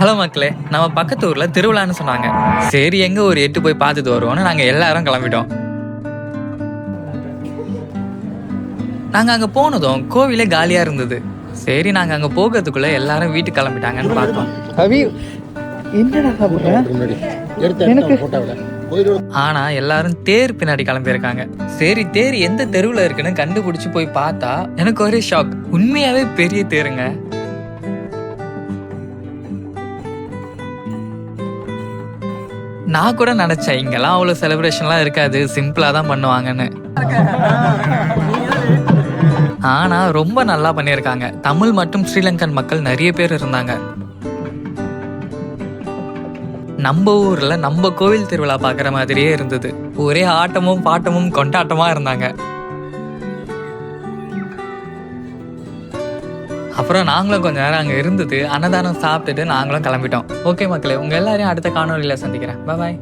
Hello மக்களே, நம்ம பக்கத்து ஊர்ல திருவிழான்னு சொன்னாங்க. சரி, எங்க ஒரு 8 போய் பார்த்துட்டு வருவோம்னு நாங்க எல்லாரும் கிளம்பிட்டோம். நாங்க அங்க போனதும் கோவிலே காலியா இருந்தது. சரி, நாங்க அங்க போகிறதுக்குள்ள எல்லாரும் வீட்டுக்கு கிளம்பிட்டாங்கன்னு பார்த்தோம். ஆனா எல்லாரும் தேர் பின்னாடி கிளம்பியிருக்காங்க. சரி, தேர் எந்த தெருவுல இருக்குன்னு கண்டுபிடிச்சு போய் பார்த்தா எனக்கு ஒரே ஷாக். உண்மையாவே பெரிய தேருங்க. நான் கூட நினைச்சேன் இங்கெல்லாம் அவ்வளோ செலிப்ரேஷன்லாம் இருக்காது, சிம்பிளா தான் பண்ணுவாங்கன்னு. ஆனா ரொம்ப நல்லா பண்ணியிருக்காங்க. தமிழ் மற்றும் ஸ்ரீலங்கன் மக்கள் நிறைய பேர் இருந்தாங்க. நம்ம ஊர்ல நம்ம கோவில் திருவிழா பார்க்குற மாதிரியே இருந்தது. ஒரே ஆட்டமும் பாட்டமும் கொண்டாட்டமா இருந்தாங்க. அப்புறம் நாங்களும் கொஞ்ச நேரம் அங்கே இருந்தது, அன்னதானம் சாப்பிட்டுட்டு நாங்களும் கிளம்பிட்டோம். ஓகே மக்களே, உங்க எல்லாரையும் அடுத்த காணொலியில் சந்திக்கிறேன். பாய்.